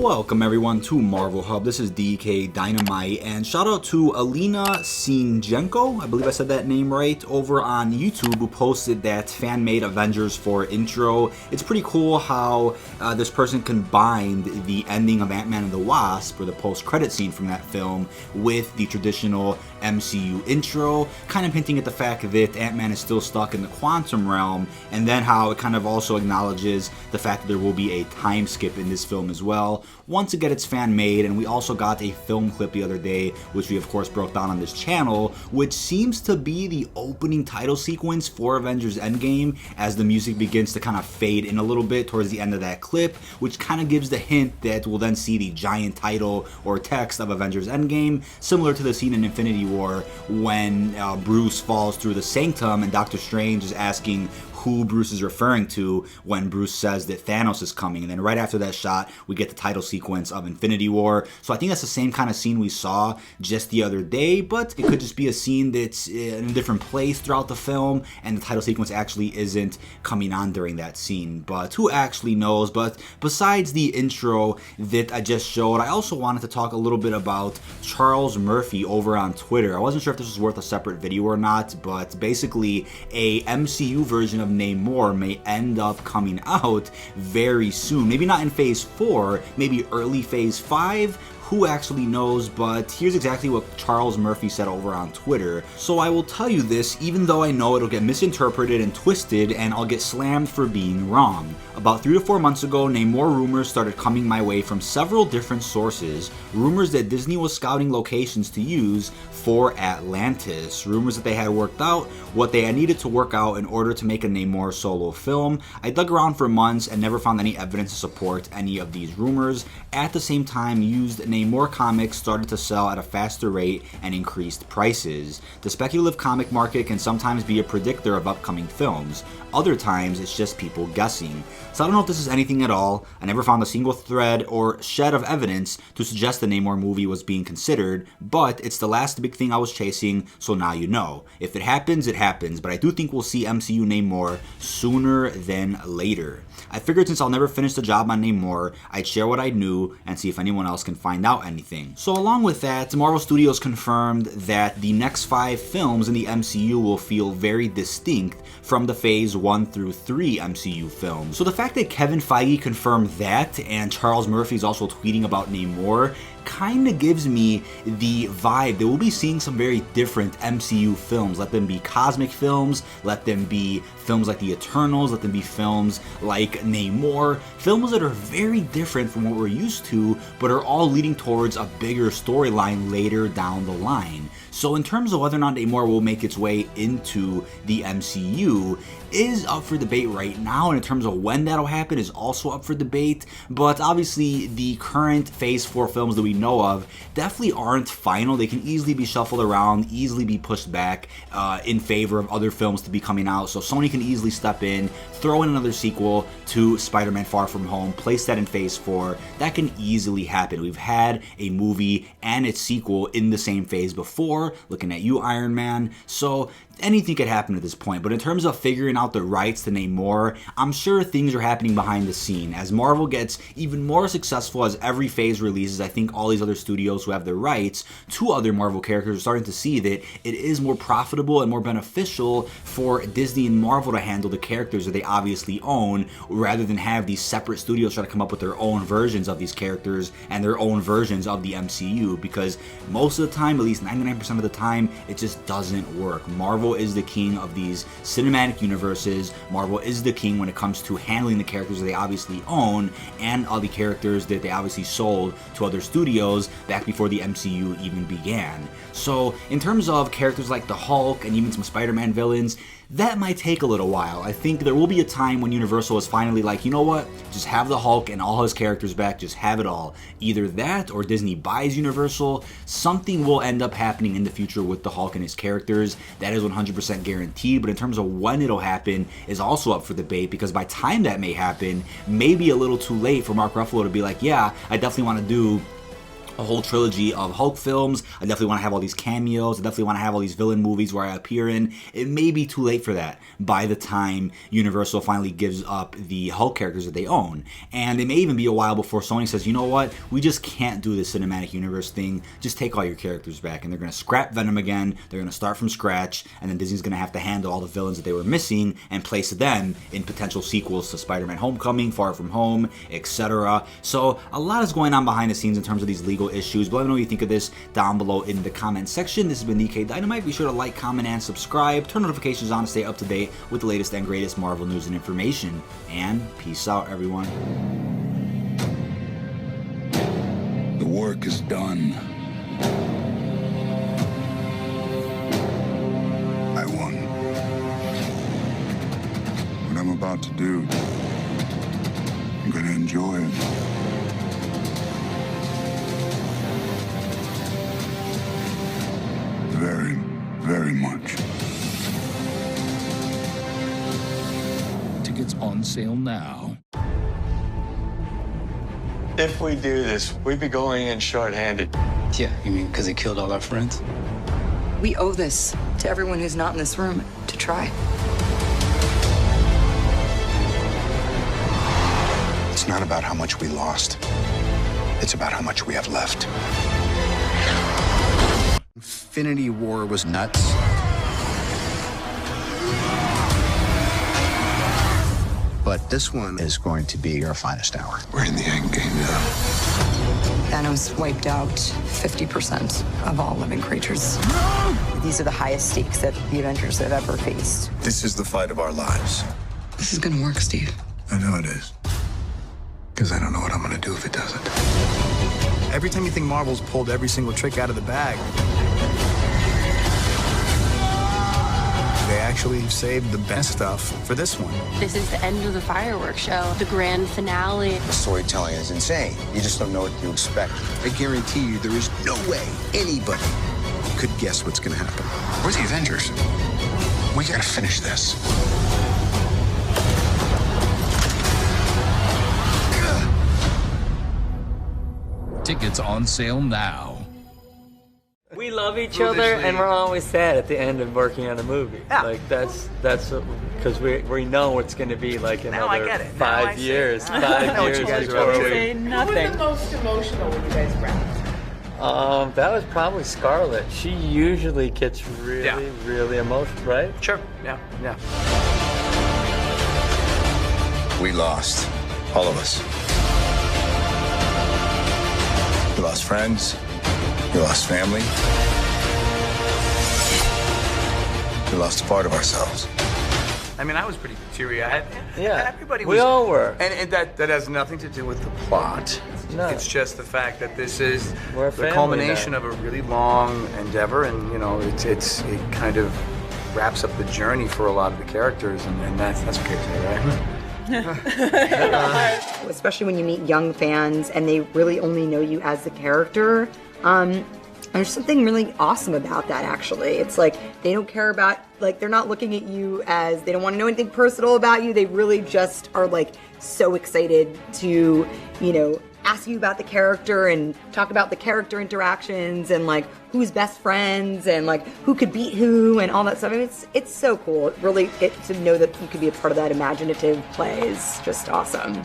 Welcome everyone to Marvel Hub. This is DK Dynamite, and shout out to Alina Sinjenko, I believe I said that name right, over on YouTube, who posted that fan-made Avengers 4 intro. It's pretty cool how this person combined the ending of Ant-Man and the Wasp, or the post-credit scene from that film, with the traditional MCU intro, kind of hinting at the fact that Ant-Man is still stuck in the quantum realm, and then how it kind of also acknowledges the fact that there will be a time skip in this film as well. Once again, it's fan-made, and we also got a film clip the other day, which we of course broke down on this channel, which seems to be the opening title sequence for Avengers Endgame, as the music begins to kind of fade in a little bit towards the end of that clip, which kind of gives the hint that we'll then see the giant title or text of Avengers Endgame, similar to the scene in Infinity War when Bruce falls through the sanctum and Doctor Strange is asking who Bruce is referring to when Bruce says that Thanos is coming. And then right after that shot, we get the title sequence of Infinity War. So I think that's the same kind of scene we saw just the other day, but it could just be a scene that's in a different place throughout the film, and the title sequence actually isn't coming on during that scene. But who actually knows? But besides the intro that I just showed, I also wanted to talk a little bit about Charles Murphy over on Twitter. I wasn't sure if this was worth a separate video or not, but basically a MCU version of Namor may end up coming out very soon. Maybe not in phase 4, maybe early phase 5. Who actually knows? But here's exactly what Charles Murphy said over on Twitter. So I will tell you this, even though I know it'll get misinterpreted and twisted, and I'll get slammed for being wrong. About 3 to 4 months ago, Namor rumors started coming my way from several different sources. Rumors that Disney was scouting locations to use for Atlantis. Rumors that they had worked out what they had needed to work out in order to make a Namor solo film. I dug around for months and never found any evidence to support any of these rumors. At the same time, used Namor comics started to sell at a faster rate and increased prices. The speculative comic market can sometimes be a predictor of upcoming films. Other times, it's just people guessing. So I don't know if this is anything at all. I never found a single thread or shed of evidence to suggest the Namor movie was being considered, but it's the last big thing I was chasing, so now you know. If it happens, it happens, but I do think we'll see MCU Namor sooner than later. I figured since I'll never finish the job on Namor, I'd share what I knew and see if anyone else can find out anything. So along with that, Marvel Studios confirmed that the next 5 films in the MCU will feel very distinct from the phase 1 through 3 MCU films. So the fact that Kevin Feige confirmed that, and Charles Murphy's also tweeting about Namor, kind of gives me the vibe that we'll be seeing some very different MCU films. Let them be cosmic films, let them be films like the Eternals, let them be films like Namor, films that are very different from what we're used to, but are all leading towards a bigger storyline later down the line. So in terms of whether or not Namor will make its way into the MCU is up for debate right now, and in terms of when that'll happen is also up for debate, but obviously the current phase 4 films that we know of definitely aren't final. They can easily be shuffled around, easily be pushed back in favor of other films to be coming out, so Sony can easily step in, throw in another sequel to Spider-Man Far From Home, place that in phase 4. That can easily happen. We've had a movie and its sequel in the same phase before, looking at you, Iron Man, so anything could happen at this point. But in terms of figuring out the rights to Namor, I'm sure things are happening behind the scene. As Marvel gets even more successful as every phase releases, I think all these other studios who have the rights to other Marvel characters are starting to see that it is more profitable and more beneficial for Disney and Marvel to handle the characters that they obviously own, rather than have these separate studios try to come up with their own versions of these characters and their own versions of the MCU, because most of the time, at least 99% of the time, it just doesn't work. Marvel is the king of these cinematic universes. Marvel is the king when it comes to handling the characters that they obviously own and all the characters that they obviously sold to other studios back before the MCU even began. So in terms of characters like the Hulk and even some Spider-Man villains, that might take a little while. I think there will be a time when Universal is finally like, you know what, just have the Hulk and all his characters back, just have it all. Either that or Disney buys Universal. Something will end up happening in the future with the Hulk and his characters. That is 100% guaranteed, but in terms of when it'll happen is also up for debate, because by time that may happen, maybe a little too late for Mark Ruffalo to be like, yeah, I definitely want to do a whole trilogy of Hulk films. I definitely want to have all these cameos. I definitely want to have all these villain movies where I appear in. It may be too late for that by the time Universal finally gives up the Hulk characters that they own. And it may even be a while before Sony says, you know what, we just can't do this cinematic universe thing. Just take all your characters back. And they're going to scrap Venom again. They're going to start from scratch. And then Disney's going to have to handle all the villains that they were missing and place them in potential sequels to Spider-Man Homecoming, Far From Home, etc. So a lot is going on behind the scenes in terms of these legal issues, but let me know what you think of this down below in the comment section. This has been DK Dynamite. Be sure to like, comment, and subscribe. Turn notifications on to stay up to date with the latest and greatest Marvel news and information. And peace out, everyone. The work is done. I won. What I'm about to do, I'm gonna enjoy it. Very, very much. Tickets on sale now. If we do this, we'd be going in short-handed. Yeah, you mean because he killed all our friends? We owe this to everyone who's not in this room to try. It's not about how much we lost. It's about how much we have left. Infinity War was nuts. But this one is going to be your finest hour. We're in the end game now. Thanos wiped out 50% of all living creatures. These are the highest stakes that the Avengers have ever faced. This is the fight of our lives. This is gonna work, Steve. I know it is. Because I don't know what I'm gonna do if it doesn't. Every time you think Marvel's pulled every single trick out of the bag, they actually saved the best stuff for this one. This is the end of the fireworks show, the grand finale. The storytelling is insane. You just don't know what to expect. I guarantee you there is no way anybody could guess what's going to happen. We're the Avengers. We gotta finish this. Tickets on sale now. We love each other, and we're always sad at the end of working on a movie. Yeah. Like that's because we know it's going to be like Now I another get it. Now I 5 see years. it. 5 I know what years you guys are before up to. we- Say nothing. Who was the most emotional when you guys wrapped? That was probably Scarlett. She usually gets really, really emotional, right? Sure. Yeah. Yeah. We lost. All of us. We lost friends. We lost family. We lost a part of ourselves. I mean, I was pretty teary-eyed. Yeah. Everybody We was. all were. And that has nothing to do with the plot. No. It's just the fact that this is We're a the family culmination now. of a really long endeavor, and you know, it kind of wraps up the journey for a lot of the characters, and that's okay to say, right? Especially when you meet young fans and they really only know you as the character. There's something really awesome about that, actually. It's like they don't care about, like, they're not looking at you as, they don't want to know anything personal about you. They really just are, like, so excited to, you know, ask you about the character and talk about the character interactions and, like, who's best friends and, like, who could beat who and all that stuff. I mean, it's so cool. Really, to know that you could be a part of that imaginative play is just awesome.